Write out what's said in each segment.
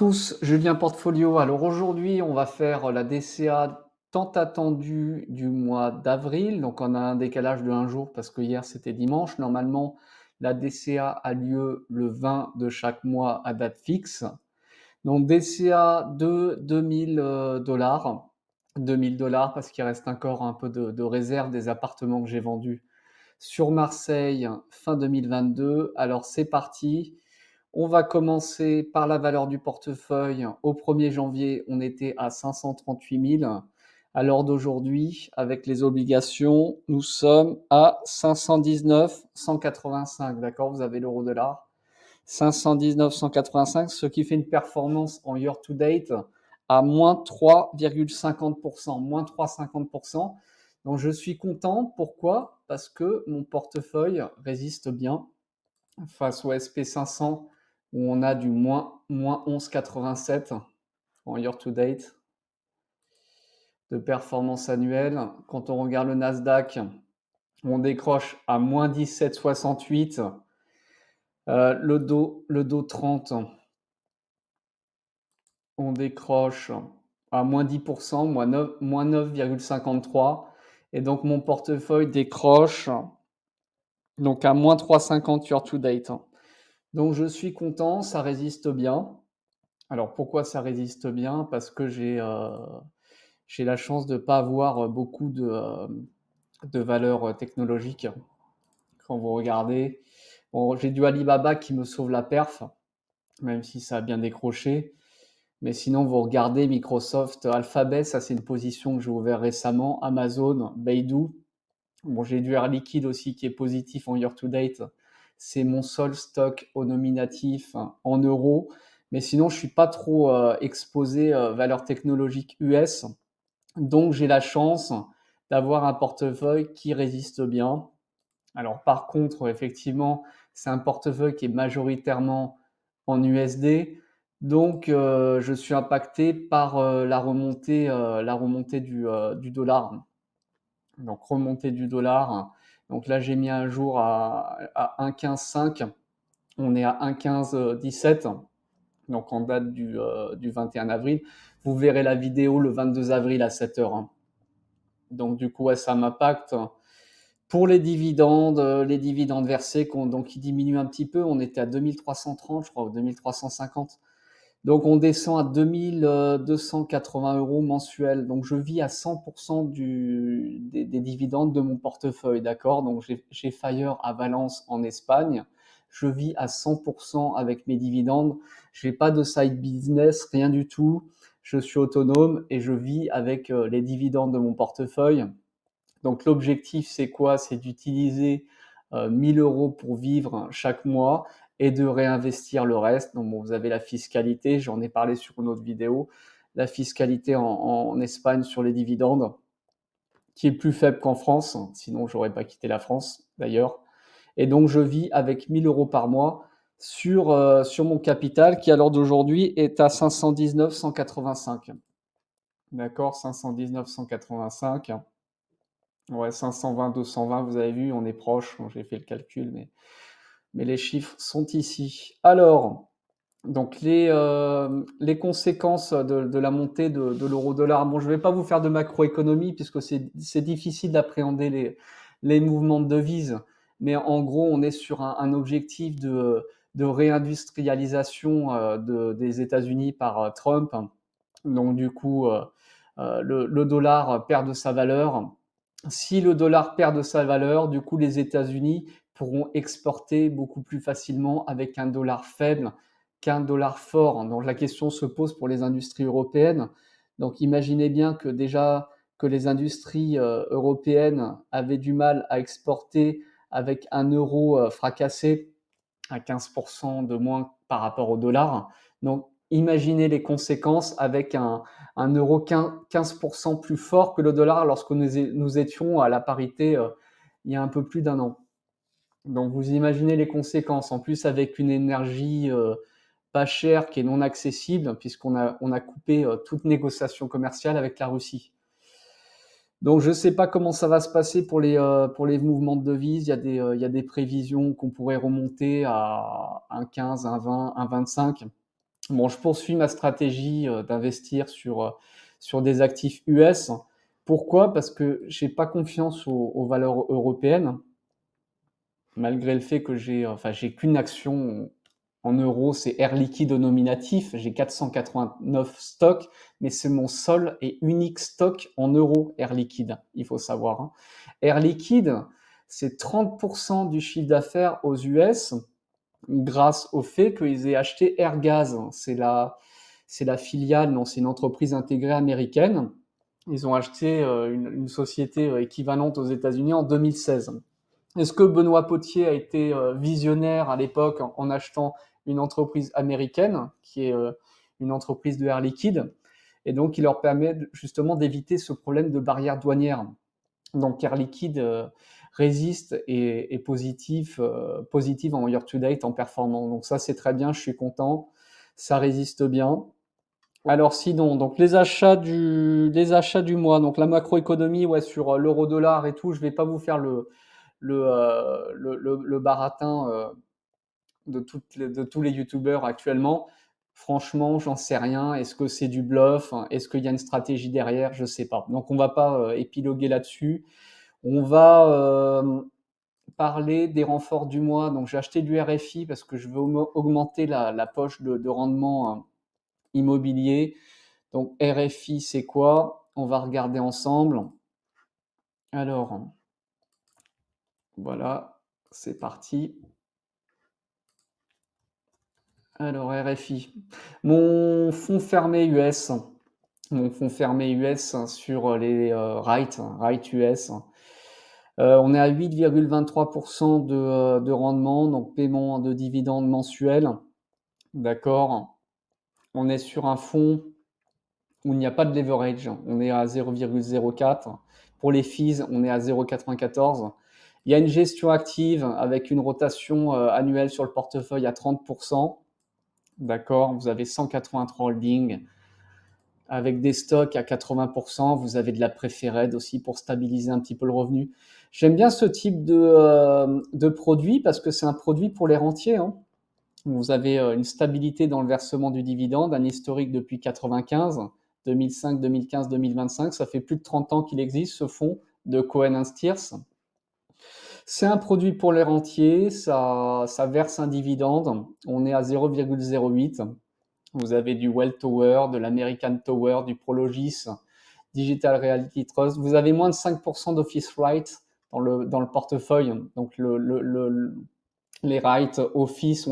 tous, Julien Portfolio. Alors aujourd'hui, on va faire la DCA tant attendue du mois d'avril. Donc on a un décalage de un jour parce que hier c'était dimanche. Normalement, la DCA a lieu le 20 de chaque mois à date fixe. Donc DCA de 2000 dollars. 2000 dollars parce qu'il reste encore un peu de réserve des appartements que j'ai vendus sur Marseille fin 2022. Alors c'est parti. On va commencer par la valeur du portefeuille. Au 1er janvier, on était à 538 000. À l'heure d'aujourd'hui, avec les obligations, nous sommes à 519,185. D'accord, vous avez l'euro-dollar. 519,185, ce qui fait une performance en year to date à moins 3,50%. Moins 3,50%. Donc je suis content. Pourquoi? Parce que mon portefeuille résiste bien face au SP 500 où on a du moins 11,87 en year to date de performance annuelle. Quand on regarde le Nasdaq, on décroche à moins 17,68. Le Dow 30, on décroche à moins 10%, moins 9,53. Et donc mon portefeuille décroche donc à moins 3,50 year to date. Donc je suis content, ça résiste bien. Alors pourquoi ça résiste bien? Parce que j'ai la chance de ne pas avoir beaucoup de valeurs technologiques. Quand vous regardez, bon, j'ai du Alibaba qui me sauve la perf, même si ça a bien décroché. Mais sinon, vous regardez Microsoft, Alphabet, ça c'est une position que j'ai ouvert récemment. Amazon, Baidu. Bon, j'ai du Air Liquide aussi qui est positif en year to date. C'est mon seul stock au nominatif en euros. Mais sinon, je suis pas trop exposé valeurs technologiques US. Donc, j'ai la chance d'avoir un portefeuille qui résiste bien. Alors, par contre, effectivement, c'est un portefeuille qui est majoritairement en USD. Donc, je suis impacté par la remontée du dollar. Donc, remontée du dollar. Donc là, j'ai mis un jour à 1,15,5. On est à 1,15,17. Donc, en date du 21 avril. Vous verrez la vidéo le 22 avril à 7 heures. Donc, du coup, ouais, ça m'impacte. Pour les dividendes versés, donc, ils diminuent un petit peu. On était à 2330, je crois, ou 2350. Donc, on descend à 2280 euros mensuels. Donc, je vis à 100% des dividendes de mon portefeuille, d'accord? Donc, j'ai Fire à Valence en Espagne. Je vis à 100% avec mes dividendes. Je n'ai pas de side business, rien du tout. Je suis autonome et je vis avec les dividendes de mon portefeuille. Donc, l'objectif, c'est quoi? C'est d'utiliser 1000 euros pour vivre chaque mois et de réinvestir le reste. Donc, bon, vous avez la fiscalité, j'en ai parlé sur une autre vidéo, la fiscalité en Espagne sur les dividendes, qui est plus faible qu'en France, sinon j'aurais pas quitté la France d'ailleurs. Et donc, je vis avec 1000 euros par mois sur mon capital qui, à l'heure d'aujourd'hui, est à 519,185. D'accord, 519,185. Ouais, 520, 220, vous avez vu, on est proche. J'ai fait le calcul, mais les chiffres sont ici. Alors, donc les conséquences de la montée de l'euro-dollar. Bon, je ne vais pas vous faire de macroéconomie puisque c'est difficile d'appréhender les mouvements de devises. Mais en gros, on est sur un objectif de réindustrialisation des États-Unis par Trump. Donc, du coup, le dollar perd de sa valeur. Si le dollar perd de sa valeur, du coup, les États-Unis pourront exporter beaucoup plus facilement avec un dollar faible qu'un dollar fort. Donc la question se pose pour les industries européennes. Donc imaginez bien que déjà que les industries européennes avaient du mal à exporter avec un euro fracassé à 15% de moins par rapport au dollar. Donc imaginez les conséquences avec un euro 15% plus fort que le dollar lorsque nous étions à la parité il y a un peu plus d'un an. Donc vous imaginez les conséquences, en plus avec une énergie pas chère qui est non accessible, puisqu'on a coupé toute négociation commerciale avec la Russie. Donc je ne sais pas comment ça va se passer pour les mouvements de devises. Il y a des prévisions qu'on pourrait remonter à 1,15, 1,20, 1,25. Bon, je poursuis ma stratégie d'investir sur des actifs US. Pourquoi? Parce que j'ai pas confiance aux valeurs européennes, malgré le fait que j'ai qu'une action en euros, c'est Air Liquide au nominatif. J'ai 489 stocks, mais c'est mon seul et unique stock en euros Air Liquide, il faut savoir, hein. Air Liquide, c'est 30% du chiffre d'affaires aux US grâce au fait qu'ils aient acheté Airgas. C'est la filiale, non, c'est une entreprise intégrée américaine. Ils ont acheté une société équivalente aux États-Unis en 2016. Est-ce que Benoît Potier a été visionnaire à l'époque en achetant une entreprise américaine, qui est une entreprise de Air Liquide, et donc il leur permet justement d'éviter ce problème de barrière douanière. Donc Air Liquide résiste et est positive en year-to-date en performance. Donc ça, c'est très bien, je suis content. Ça résiste bien. Alors sinon, donc les achats du mois, donc la macroéconomie, ouais, sur l'euro-dollar et tout, je vais pas vous faire le baratin de tous les youtubeurs actuellement. Franchement, j'en sais rien. Est-ce que c'est du bluff? Est-ce qu'il y a une stratégie derrière? Je sais pas. Donc on va pas épiloguer là-dessus. On va parler des renforts du mois. Donc j'ai acheté du RFI parce que je veux augmenter la poche de rendement immobilier. Donc RFI, c'est quoi? On va regarder ensemble. Alors, voilà, c'est parti. Alors RFI. Mon fonds fermé US. Mon fonds fermé US sur les REIT US. On est à 8,23% de rendement, donc paiement de dividendes mensuels. D'accord. On est sur un fonds où il n'y a pas de leverage. On est à 0,04. Pour les fees, on est à 0,94. Il y a une gestion active avec une rotation annuelle sur le portefeuille à 30%. D'accord. Vous avez 183 holdings avec des stocks à 80%. Vous avez de la préférée aussi pour stabiliser un petit peu le revenu. J'aime bien ce type de produit parce que c'est un produit pour les rentiers, hein. Vous avez une stabilité dans le versement du dividende, un historique depuis 95, 2005, 2015, 2025. Ça fait plus de 30 ans qu'il existe, ce fonds de Cohen & Steers. C'est un produit pour les rentiers, ça verse un dividende. On est à 0,08. Vous avez du Well Tower, de l'American Tower, du Prologis, Digital Realty Trust. Vous avez moins de 5% d'office rights dans le portefeuille. Donc les rights office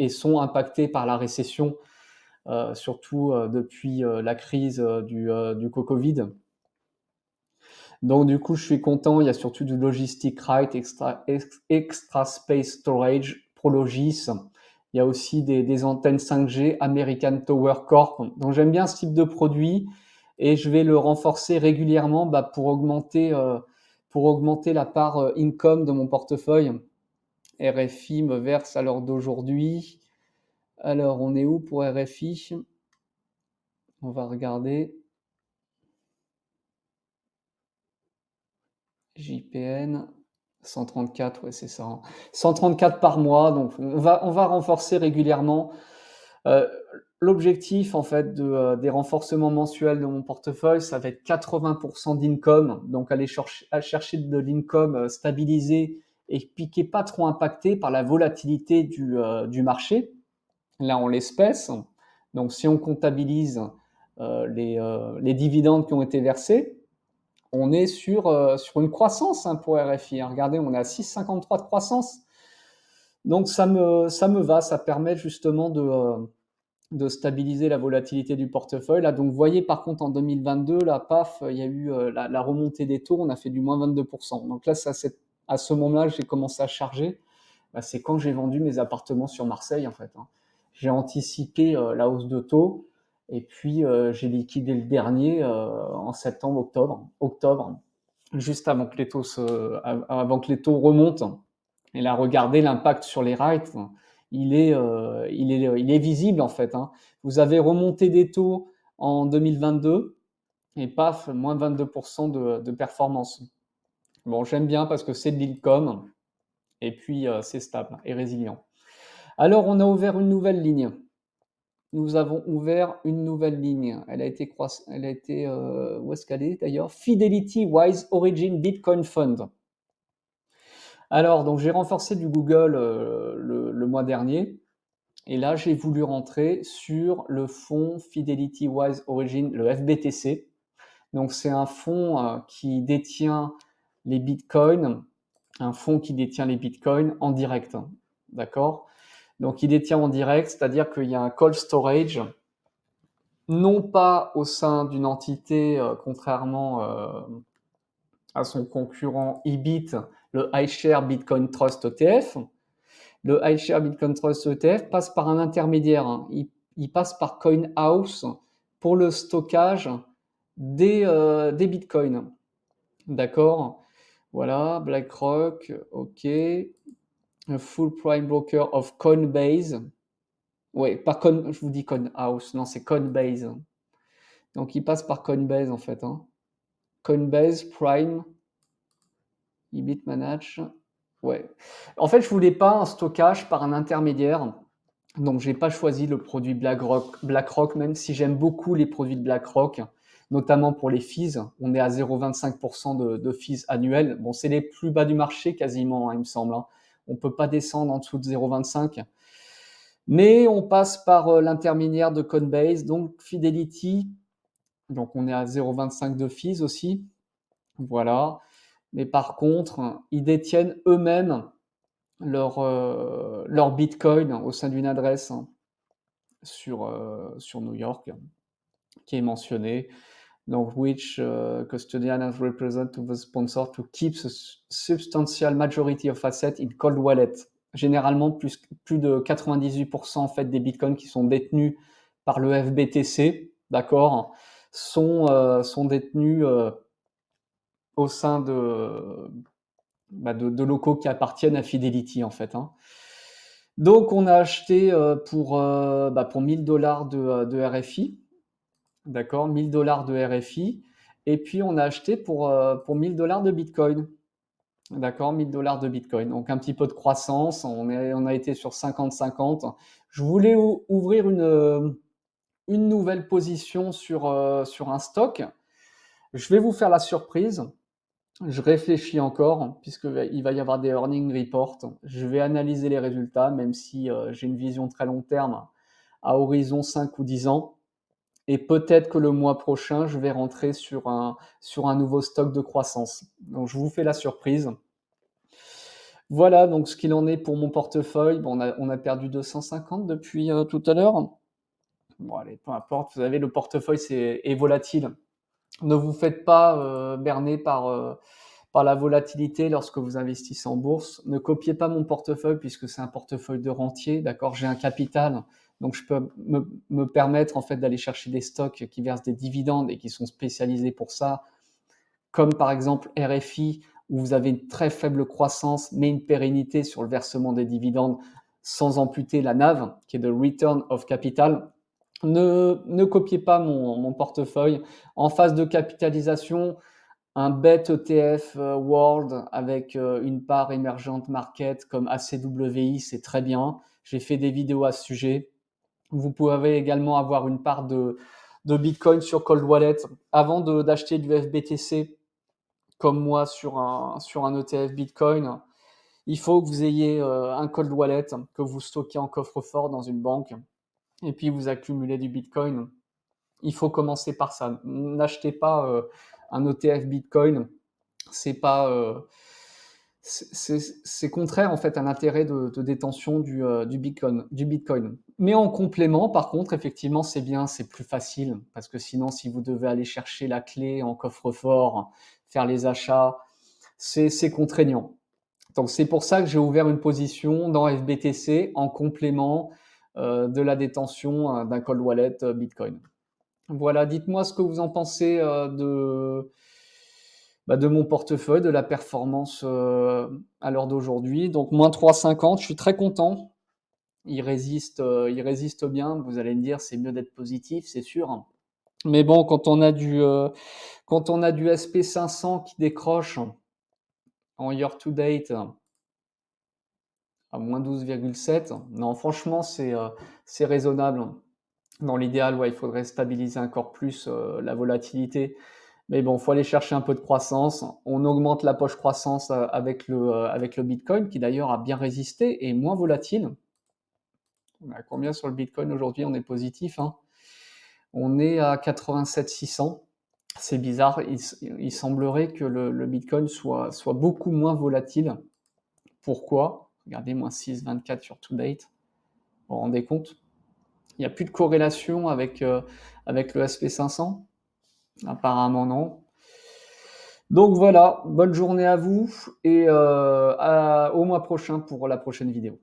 sont impactés par la récession, surtout depuis la crise du Covid. Donc du coup, je suis content. Il y a surtout du logistic right, extra space storage, Prologis. Il y a aussi des antennes 5G, American Tower Corp. Donc j'aime bien ce type de produit et je vais le renforcer régulièrement pour augmenter la part income de mon portefeuille. RFI me verse à l'heure d'aujourd'hui. Alors, on est où pour RFI? On va regarder. JPN, 134, ouais, c'est ça, hein. 134 par mois, donc on va renforcer régulièrement. Euh, L'objectif, en fait, des renforcements mensuels de mon portefeuille, ça va être 80% d'income, donc aller chercher de l'income stabilisé et puis qui n'est pas trop impacté par la volatilité du marché. Là, en l'espèce. Donc, si on comptabilise les dividendes qui ont été versés, on est sur une croissance, hein, pour RFI, hein. Regardez, on est à 6,53 de croissance. Donc, ça me va, ça permet justement de stabiliser la volatilité du portefeuille. Là, donc, vous voyez, par contre, en 2022, là, paf, il y a eu la remontée des taux, on a fait du moins 22%. Donc là, à ce moment-là, j'ai commencé à charger. Bah, c'est quand j'ai vendu mes appartements sur Marseille, en fait, hein. J'ai anticipé la hausse de taux et puis j'ai liquidé le dernier en septembre, octobre, juste avant que les taux remontent. Et là, regardez l'impact sur les rates, il est visible en fait, hein. Vous avez remonté des taux en 2022 et paf, moins 22% de performance. Bon, j'aime bien parce que c'est de l'income et puis c'est stable et résilient. Alors, on a ouvert une nouvelle ligne. nous avons ouvert une nouvelle ligne. Elle a été, où est-ce qu'elle est d'ailleurs? Fidelity Wise Origin Bitcoin Fund. Alors, donc j'ai renforcé du Google le mois dernier. Et là, j'ai voulu rentrer sur le fonds Fidelity Wise Origin, le FBTC. Donc, c'est un fonds qui détient les bitcoins, un fonds qui détient les bitcoins en direct. D'accord? Donc, il détient en direct, c'est-à-dire qu'il y a un cold storage, non pas au sein d'une entité, contrairement à son concurrent IBIT, le iShare Bitcoin Trust ETF. Le iShare Bitcoin Trust ETF passe par un intermédiaire, hein. Il passe par CoinHouse pour le stockage des bitcoins. D'accord? Voilà, BlackRock, OK. A full prime broker of Coinbase. Ouais, pas Coin, je vous dis CoinHouse, non, c'est Coinbase. Donc il passe par Coinbase en fait, hein. Coinbase Prime, IBIT Manage. Ouais. En fait, je voulais pas un stockage par un intermédiaire. Donc, j'ai pas choisi le produit BlackRock, même si j'aime beaucoup les produits de BlackRock, notamment pour les fees. On est à 0,25% de fees annuels. Bon, c'est les plus bas du marché quasiment, hein, il me semble, hein. On peut pas descendre en dessous de 0,25. Mais on passe par l'intermédiaire de Coinbase, donc Fidelity. Donc, on est à 0,25 de fees aussi. Voilà. Mais par contre, ils détiennent eux-mêmes leur Bitcoin au sein d'une adresse, hein, sur New York, qui est mentionné. Donc, which custodian has represented to the sponsor to keep a substantial majority of assets in cold wallet. Généralement, plus de 98% en fait des bitcoins qui sont détenus par le FBTC, d'accord, sont détenus au sein de locaux qui appartiennent à Fidelity en fait, hein. Donc, on a acheté pour 1000 $ de RFI. D'accord, 1000 $ de RFI. Et puis, on a acheté pour 1000 $ de Bitcoin. D'accord, 1000 $ de Bitcoin. Donc, un petit peu de croissance. On a été sur 50-50. Je voulais ouvrir une nouvelle position sur un stock. Je vais vous faire la surprise. Je réfléchis encore, puisqu'il va y avoir des earning reports. Je vais analyser les résultats, même si j'ai une vision très long terme à horizon 5 ou 10 ans. Et peut-être que le mois prochain, je vais rentrer sur un nouveau stock de croissance. Donc, je vous fais la surprise. Voilà donc ce qu'il en est pour mon portefeuille. Bon, on a perdu 250 depuis tout à l'heure. Bon, allez, peu importe. Vous savez, le portefeuille est volatile. Ne vous faites pas berner par la volatilité lorsque vous investissez en bourse. Ne copiez pas mon portefeuille puisque c'est un portefeuille de rentier, d'accord? J'ai un capital, donc je peux me permettre en fait d'aller chercher des stocks qui versent des dividendes et qui sont spécialisés pour ça, comme par exemple RFI, où vous avez une très faible croissance, mais une pérennité sur le versement des dividendes sans amputer la NAV, qui est de Return of Capital. Ne copiez pas mon portefeuille. En phase de capitalisation, un bet ETF World avec une part emergent market comme ACWI, c'est très bien. J'ai fait des vidéos à ce sujet. Vous pouvez également avoir une part de Bitcoin sur Cold Wallet avant d'acheter du FBTC comme moi sur un ETF Bitcoin. Il faut que vous ayez un Cold Wallet que vous stockez en coffre-fort dans une banque et puis vous accumulez du Bitcoin. Il faut commencer par ça. N'achetez pas un ETF Bitcoin. C'est pas, c'est contraire en fait à l'intérêt de détention du Bitcoin. Mais en complément, par contre, effectivement, c'est bien, c'est plus facile parce que sinon, si vous devez aller chercher la clé en coffre-fort, faire les achats, c'est contraignant. Donc c'est pour ça que j'ai ouvert une position dans FBTC en complément de la détention d'un cold wallet Bitcoin. Voilà, dites-moi ce que vous en pensez de mon portefeuille, de la performance à l'heure d'aujourd'hui. Donc moins 3,50, je suis très content. Il résiste bien. Vous allez me dire, c'est mieux d'être positif, c'est sûr. Mais bon, quand on a du SP500 qui décroche en year to date à moins 12,7, non, franchement, c'est raisonnable. Dans l'idéal, ouais, il faudrait stabiliser encore plus, la volatilité. Mais bon, faut aller chercher un peu de croissance. On augmente la poche croissance, avec le bitcoin qui d'ailleurs a bien résisté et moins volatile. On est à combien sur le bitcoin aujourd'hui? On est positif, hein. On est à 87 600. C'est bizarre, il semblerait que le bitcoin soit beaucoup moins volatile. Pourquoi? Regardez, -6,24 sur to date. Vous vous rendez compte? Il y a plus de corrélation avec le SP 500? Apparemment non. Donc voilà, bonne journée à vous et au mois prochain pour la prochaine vidéo.